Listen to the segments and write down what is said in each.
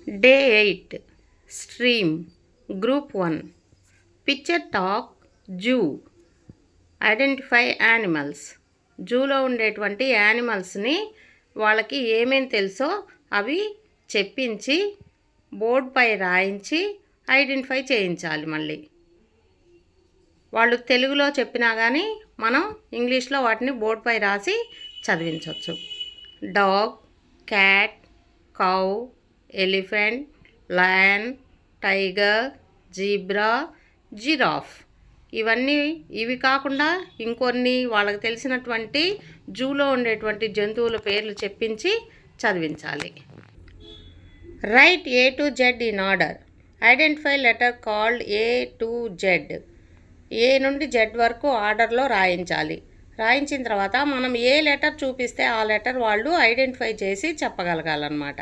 Day 8 Stream Group 1 Picture Talk Zoo Identify Animals. జూలో ఉండేటువంటి యానిమల్స్ని వాళ్ళకి ఏమేమి తెలుసో అవి చెప్పించి బోర్డుపై రాయించి ఐడెంటిఫై చేయించాలి. మళ్ళీ వాళ్ళు తెలుగులో చెప్పినా కానీ మనం ఇంగ్లీష్లో వాటిని బోర్డుపై రాసి చదివించవచ్చు. Dog, cat, cow, elephant, lion, tiger, zebra, giraffe. ఇవి కాకుండా ఇంకొన్ని వాళ్ళకి తెలిసినటువంటి జూలో ఉండేటువంటి జంతువుల పేర్లు చెప్పించి చదివించాలి. Right A to Z in order. Identify letter called A to Z. ఏ నుండి Z వరకు ఆర్డర్లో రాయించాలి. రాయించిన తర్వాత మనం ఏ లెటర్ చూపిస్తే ఆ లెటర్ వాళ్ళు ఐడెంటిఫై చేసి చెప్పగలగాలన్నమాట.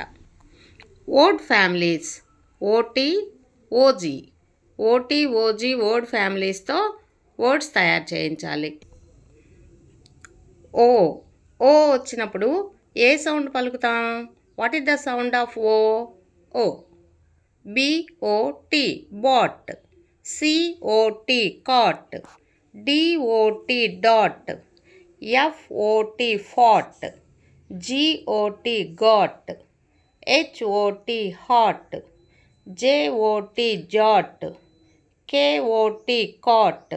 Word families OT, OG. OT, OG word ఫ్యామిలీస్తో వర్డ్స్ తయారు చేయించాలి. ఓ వచ్చినప్పుడు ఏ సౌండ్ పలుకుతాం? What is the sound of O? BOT bot, COT cot, DOT dot, FOT fot, GOT got, HOT hot, JOT jot, KOT kot,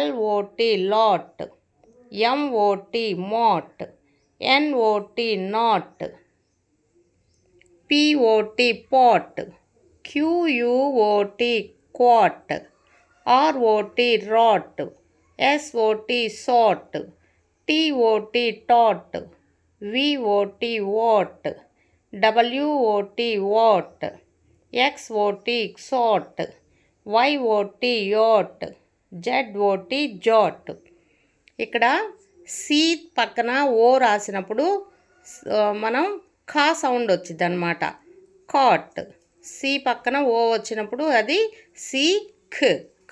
LOT lot, MOT mot, NOT not, POT pot, QUOT quot, ROT rot, SOT sot, TOT tot, VOT vot, WOT wot, XOT xot, YOT yot, ZOT zot. ఇక్కడ C పక్కన ఓ రాసినప్పుడు మనం ఖా sound వచ్చింది అన్నమాట. Cot. C పక్కన ఓ వచ్చినప్పుడు అది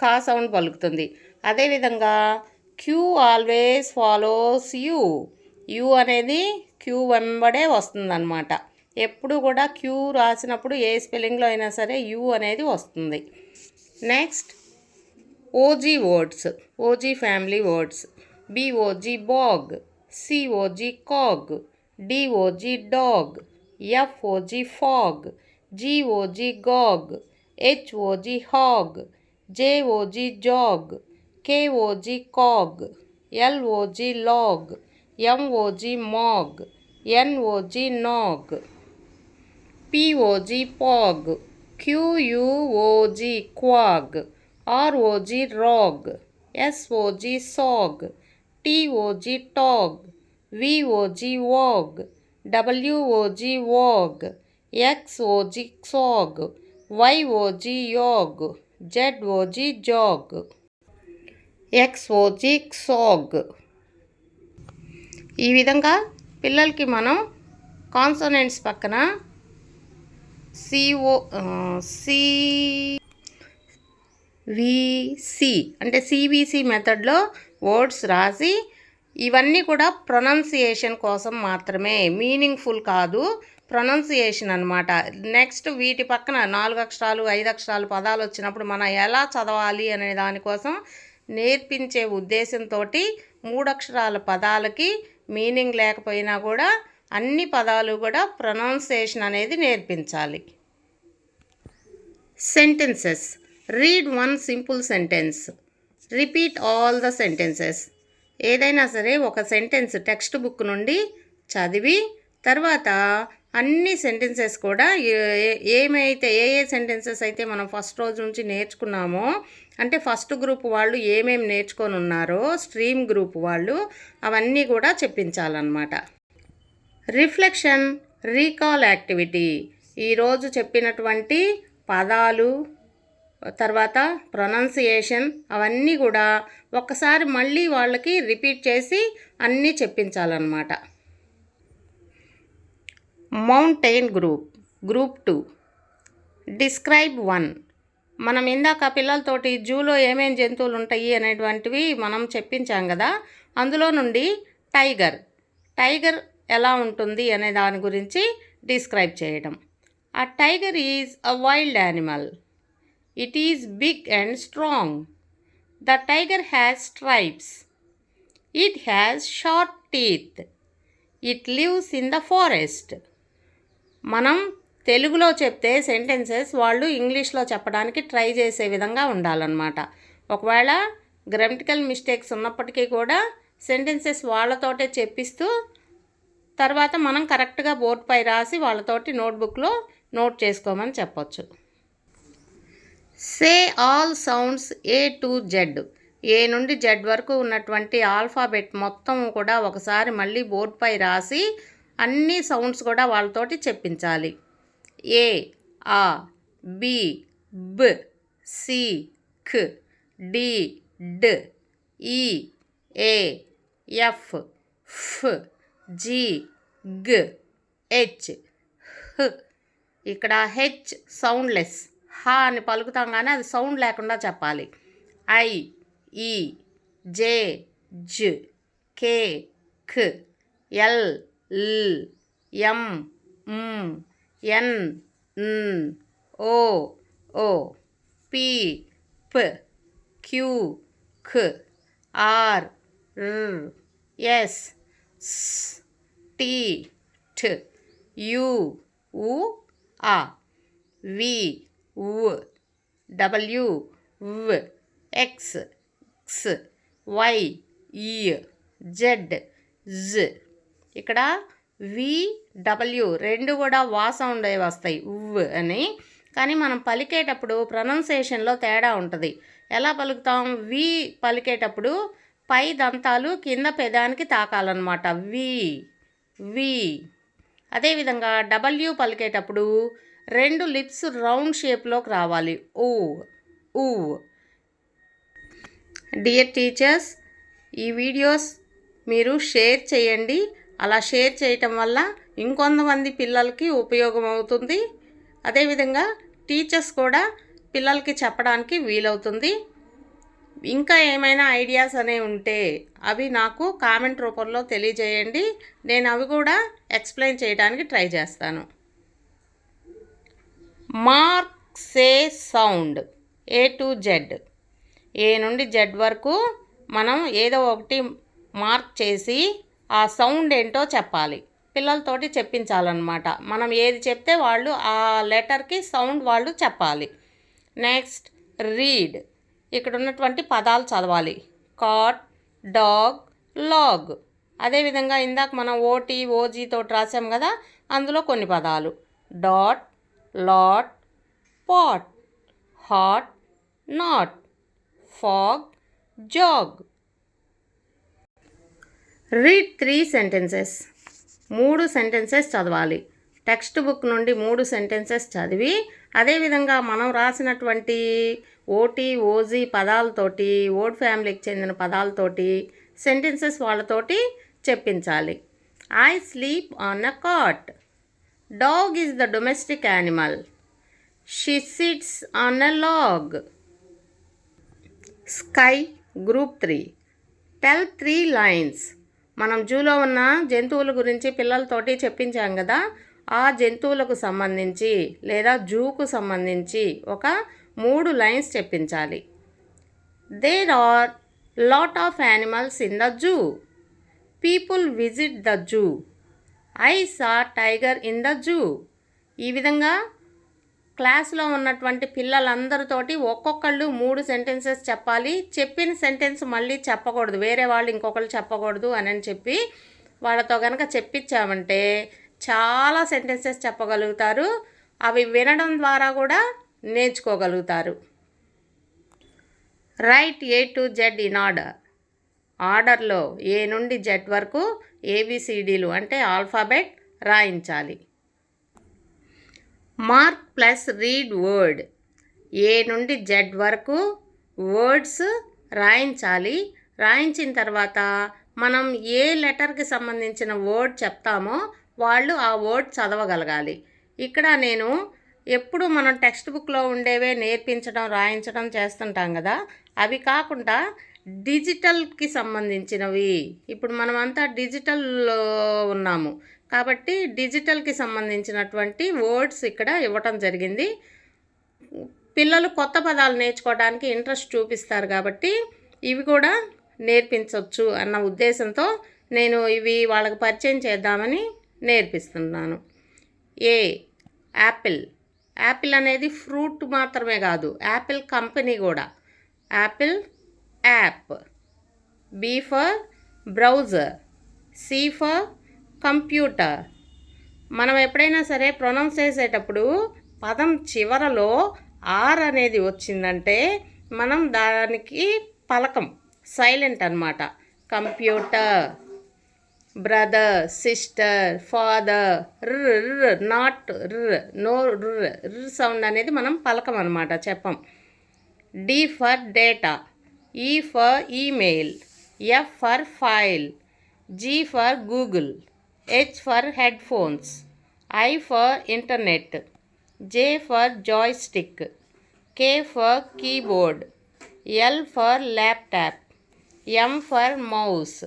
ఖా సౌండ్ పలుకుతుంది. అదేవిధంగా క్యూ ఆల్వేస్ ఫాలోస్ యూ అనేది క్యూ వెంబడే వస్తుందన్నమాట. ఎప్పుడు కూడా క్యూ రాసినప్పుడు ఏ స్పెల్లింగ్లో అయినా సరే యూ అనేది వస్తుంది. Next OG words, OG family words. BOG bog, COG cog, DOG dog, FOG fog, GOG gog, HOG hog, JOG jog, KOG kog, LOG log, MOG mog, NOG nog, POG pog, QUOG quog, ROG rog, SOG sog, TOG tog, VOG vog, WOG wog, XOG xog, YOG yog, ZOG zog, XOG xog. ఈ విధంగా పిల్లలకి మనం consonants పక్కన CVC అంటే CVC మెథడ్లో words రాసి, ఇవన్నీ కూడా ప్రొనౌన్సియేషన్ కోసం మాత్రమే, మీనింగ్ఫుల్ కాదు, ప్రొనౌన్సియేషన్ అనమాట. నెక్స్ట్ వీటి పక్కన 4 అక్షరాలు 5 అక్షరాలు పదాలు వచ్చినప్పుడు మనం ఎలా చదవాలి అనే దానికోసం నేర్పించే ఉద్దేశంతో 3 అక్షరాల పదాలకి మీనింగ్ లేకపోయినా కూడా అన్ని పదాలు కూడా ప్రొనౌన్సియేషన్ అనేది నేర్పించాలి. Sentences. Read 1 simple sentence. Repeat all the sentences. ఏదైనా సరే ఒక సెంటెన్స్ టెక్స్ట్ బుక్ నుండి చదివి తర్వాత అన్ని సెంటెన్సెస్ కూడా ఏ సెంటెన్సెస్ అయితే మనం ఫస్ట్ రోజు నుంచి నేర్చుకున్నామో, అంటే ఫస్ట్ గ్రూప్ వాళ్ళు ఏమేమి నేర్చుకొని ఉన్నారో స్ట్రీమ్ గ్రూప్ వాళ్ళు అవన్నీ కూడా చెప్పించాలన్నమాట. Reflection, recall activity. ఈరోజు చెప్పినటువంటి పదాలు తర్వాత ప్రొనౌన్సియేషన్ అవన్నీ కూడా ఒక్కసారి మళ్ళీ వాళ్ళకి రిపీట్ చేసి అన్నీ చెప్పించాలన్నమాట. Mountain group 2. డిస్క్రైబ్ 1. మనం ఇందాక పిల్లలతోటి జూలో ఏమేం జంతువులు ఉంటాయి అనేటువంటివి మనం చెప్పించాం కదా, అందులో నుండి టైగర్ ఎలా ఉంటుంది అనే దాని గురించి డిస్క్రైబ్ చేయడం. A tiger is a wild animal. It is big and strong. The tiger has stripes. It has sharp teeth. It lives in the forest. మనం తెలుగులో చెప్తే సెంటెన్సెస్ వాళ్ళు ఇంగ్లీష్లో చెప్పడానికి ట్రై చేసే విధంగా ఉండాలన్నమాట. ఒకవేళ గ్రామటికల్ మిస్టేక్స్ ఉన్నప్పటికీ కూడా సెంటెన్సెస్ వాళ్ళతోటే చెప్పిస్తూ తర్వాత మనం కరెక్ట్గా బోర్డుపై రాసి వాళ్ళతోటి నోట్బుక్లో నోట్ చేసుకోమని చెప్పొచ్చు. Say all sounds A to Z. A నుండి జెడ్ వరకు ఉన్నటువంటి ఆల్ఫాబెట్ మొత్తం కూడా ఒకసారి మళ్ళీ బోర్డుపై రాసి అన్ని సౌండ్స్ కూడా వాళ్ళతోటి చెప్పించాలి. ఏ, ఆ, బి, బ్, సి, ఖ్, డి, డ్, ఈ, ఏ, ఎఫ్, ఫ్, జి, గ, హెచ్, హ్. ఇక్కడ హెచ్ సౌండ్లెస్, హా అని పలుకుతాం కానీ అది సౌండ్ లేకుండా చెప్పాలి. ఐ, ఈ, జే, జ్, కే, ఖ్, ఎల్, ల్, ఎం, మ్, ఎన్, న్, ఓ, ఓ, పి, ప, క్యూ, ఖ్, ఆర్, ర్, ఎస్, స్, టి, ఠ్, యు, ఉ, ఆ, వి, వ్, డబ్ల్యూ, వ్, ఎక్స్, క్స్, వై, ఈ, జెడ్, జ్. ఇక్కడ వి, డబ్ల్యూ రెండు కూడా వా సౌండ్ వస్తాయి ఉవ్ అని. కానీ మనం పలికేటప్పుడు ప్రొనౌన్సియేషన్లో తేడా ఉంటుంది. ఎలా పలుకుతాం? వి పలికేటప్పుడు పై దంతాలు కింద పెదానికి తాకాలన్నమాట. వి వి. అదేవిధంగా డబ్ల్యూ పలికేటప్పుడు రెండు లిప్స్ రౌండ్ షేప్లోకి రావాలి. ఊ ఊ. డియర్ టీచర్స్, ఈ వీడియోస్ మీరు షేర్ చేయండి. అలా షేర్ చేయటం వల్ల ఇంకొంతమంది పిల్లలకి ఉపయోగం అవుతుంది. అదేవిధంగా టీచర్స్ కూడా పిల్లలకి చెప్పడానికి వీలవుతుంది. ఇంకా ఏమైనా ఐడియాస్ అనేవి ఉంటే అవి నాకు కామెంట్ రూపంలో తెలియజేయండి. నేను అవి కూడా ఎక్స్ప్లెయిన్ చేయడానికి ట్రై చేస్తాను. Mark say sound A to Z. A నుండి జెడ్ వరకు మనం ఏదో ఒకటి మార్క్ చేసి ఆ సౌండ్ ఏంటో చెప్పాలి. పిల్లలతోటి చెప్పించాలన్నమాట. మనం ఏది చెప్తే వాళ్ళు ఆ లెటర్కి సౌండ్ వాళ్ళు చెప్పాలి. Next read. ఇక్కడ ఉన్నటువంటి పదాలు చదవాలి. Cat, dog, log. అదేవిధంగా ఇందాక మనం ఓటీ, ఓజీ తోటి రాసాం కదా, అందులో కొన్ని పదాలు. Dot, lot, pot, hot, not, fog, jog. Read 3 sentences. 3 sentences చదవాలి. టెక్స్ట్ బుక్ నుండి 3 sentences చదివి అదేవిధంగా మనం రాసినటువంటి ఓటీ, ఓజీ పదాలతోటి, వర్డ్ ఫ్యామిలీకి చెందిన పదాలతోటి సెంటెన్సెస్ వాళ్ళతోటి చెప్పించాలి. I sleep on a cot. Dog is the domestic animal. She sits on a log. Sky group 3. Tell 3 lines. మనం జూలో ఉన్న జంతువుల గురించి పిల్లలతోటి చెప్పించాం కదా, ఆ జంతువులకు సంబంధించి లేదా జూకు సంబంధించి ఒక 3 lines చెప్పించాలి. There are lot of animals in the zoo. People visit the zoo. I saw tiger in the zoo. ఈ విధంగా క్లాస్లో ఉన్నటువంటి పిల్లలందరితోటి ఒక్కొక్కళ్ళు 3 sentences చెప్పాలి. చెప్పిన సెంటెన్స్ మళ్ళీ చెప్పకూడదు, వేరే వాళ్ళు ఇంకొకళ్ళు చెప్పకూడదు అని చెప్పి వాళ్ళతో కనుక చెప్పించామంటే చాలా సెంటెన్సెస్ చెప్పగలుగుతారు. అవి వినడం ద్వారా కూడా నేర్చుకోగలుగుతారు. Write A to Z in order. ఆర్డర్లో ఏ నుండి జెడ్ వరకు ఏబిసిడీలు అంటే ఆల్ఫాబెట్ రాయించాలి. Mark plus read word. A నుండి జెడ్ వరకు వర్డ్స్ రాయించాలి. రాయించిన తర్వాత మనం ఏ లెటర్కి సంబంధించిన వర్డ్ చెప్తామో వాళ్ళు ఆ వర్డ్ చదవగలగాలి. ఇక్కడ నేను ఎప్పుడు మనం టెక్స్ట్ బుక్లో ఉండేవే నేర్పించడం, రాయించడం చేస్తుంటాం కదా, అవి కాకుండా డిజిటల్కి సంబంధించినవి. ఇప్పుడు మనమంతా డిజిటల్లో ఉన్నాము. కాబట్టి డిజిటల్కి సంబంధించినటువంటి వర్డ్స్ ఇక్కడ ఇవ్వటం జరిగింది. పిల్లలు కొత్త పదాలు నేర్చుకోవడానికి ఇంట్రెస్ట్ చూపిస్తారు కాబట్టి ఇవి కూడా నేర్పించవచ్చు అన్న ఉద్దేశంతో నేను ఇవి వాళ్ళకి పరిచయం చేద్దామని నేర్పిస్తున్నాను. A apple. యాపిల్ అనేది ఫ్రూట్ మాత్రమే కాదు, యాపిల్ కంపెనీ కూడా. Apple app. B for browser. C for computer. మనం ఎప్పుడైనా సరే ప్రొనౌన్స్ చేసేటప్పుడు పదం చివరలో ఆర్ అనేది వచ్చిందంటే మనం దానికి పలకం, సైలెంట్ అన్నమాట. Computer. Brother, sister, father. Not no sound అనేది మనం పలకం అనమాట, చెప్పం. D for data. E for email. F for file. G for Google. H for headphones. I for internet. J for joystick. K for keyboard. L for laptop. M for mouse.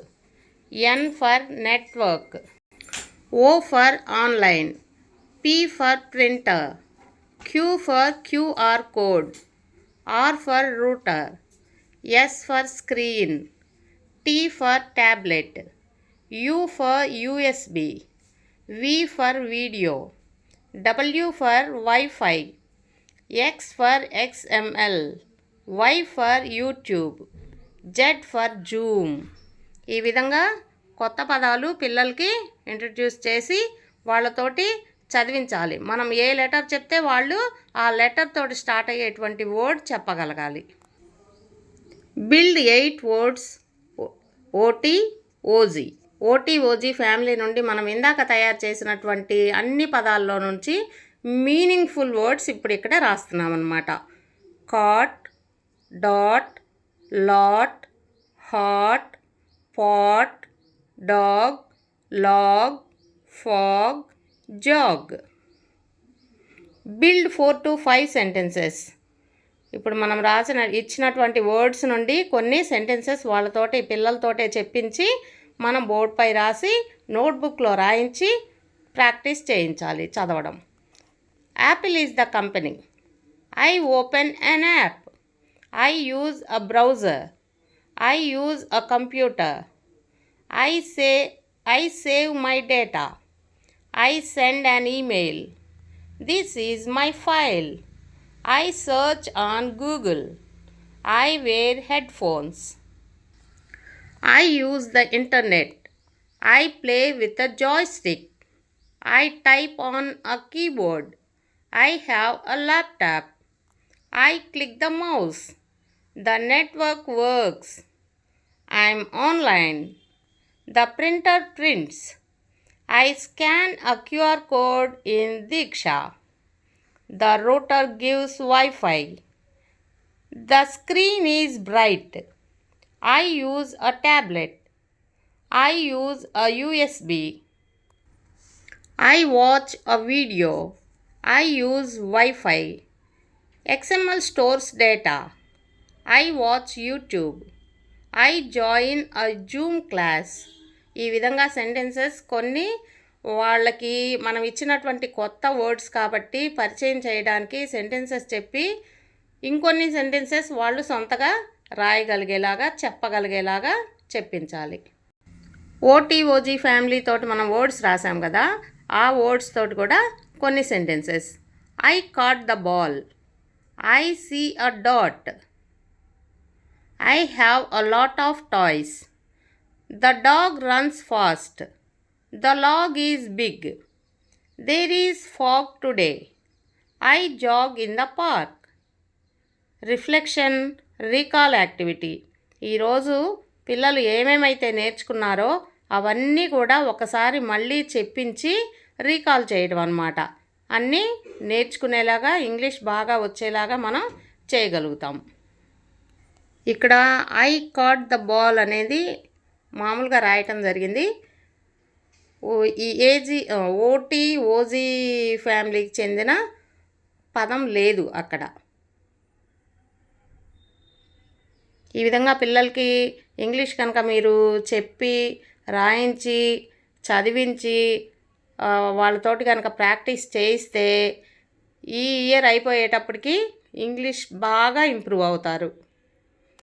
N for network. O for online. P for printer. Q for QR code. R for router. S for screen. T for tablet. U for USB. V for video. W for wifi. X for XML. Y for YouTube. Z for Zoom. ఈ విధంగా కొత్త పదాలు పిల్లలకి introduce చేసి వాళ్ళతోటి చదివించాలి. మనం ఏ letter చెప్తే వాళ్ళు ఆ లెటర్ తోటి స్టార్ట్ అయ్యేటువంటి వర్డ్ చెప్పగలగాలి. Build 8 words OT OG. OT OG family నుండి మనం ఇందాక తయారు చేసినటువంటి అన్ని పదాల్లో నుంచి మీనింగ్ఫుల్ వర్డ్స్ ఇప్పుడు ఇక్కడ రాస్తున్నాం అన్నమాట. Cat, dot, lot, hot, pot, dog, log, fog, jog. Build 4 to 5 sentences. ఇప్పుడు మనం ఇచ్చినటువంటి వర్డ్స్ నుండి కొన్ని సెంటెన్సెస్ వాళ్ళతోటి పిల్లలతోటే చెప్పించి మనం బోర్డుపై రాసి నోట్బుక్లో రాయించి ప్రాక్టీస్ చేయించాలి చదవడం. Apple is the company. I open an app. I use a browser. I use a computer. I save my data. I send an email. This is my file. I search on Google. I wear headphones. I use the internet. I play with a joystick. I type on a keyboard. I have a laptop. I click the mouse. The network works. I am online. The printer prints. I scan a QR code in Diksha. The router gives Wi-Fi. The screen is bright. I use a tablet. I use a USB. I watch a video. I use Wi-Fi. XML stores data. I watch YouTube. I join a Zoom class. ఈ విధంగా sentences కొన్ని వాళ్ళకి మనం ఇచ్చినటువంటి కొత్త words కాబట్టి పరిచయం చేయడానికి సెంటెన్సెస్ చెప్పి ఇంకొన్ని సెంటెన్సెస్ వాళ్ళు సొంతగా రాయగలిగేలాగా చెప్పగలిగేలాగా చెప్పించాలి. ఓటీఓజీ ఫ్యామిలీ తోటి మనం వర్డ్స్ రాసాం కదా, ఆ వర్డ్స్ తోటి కూడా కొన్ని sentences. I caught the ball. I see a dot. I have a lot of toys. The dog runs fast. The log is big. There is fog today. I jog in the park. Reflection, recall activity. ఈరోజు పిల్లలు ఏమేమైతే నేర్చుకున్నారో అవన్నీ కూడా ఒకసారి మళ్ళీ చెప్పించి recall చేయడం అన్నమాట. అన్నీ నేర్చుకునేలాగా ఇంగ్లీష్ బాగా వచ్చేలాగా మనం చేయగలుగుతాం. ఇక్కడ ఐ కాట్ ద బాల్ అనేది మామూలుగా రాయటం జరిగింది. ఈ ఓటీ ఓజీ ఫ్యామిలీకి చెందిన పదం లేదు అక్కడ. ఈ విధంగా పిల్లలకి ఇంగ్లీష్ కనుక మీరు చెప్పి రాయించి చదివించి వాళ్ళతోటి కనుక ప్రాక్టీస్ చేయిస్తే ఈ ఇయర్ అయిపోయేటప్పటికి ఇంగ్లీష్ బాగా ఇంప్రూవ్ అవుతారు.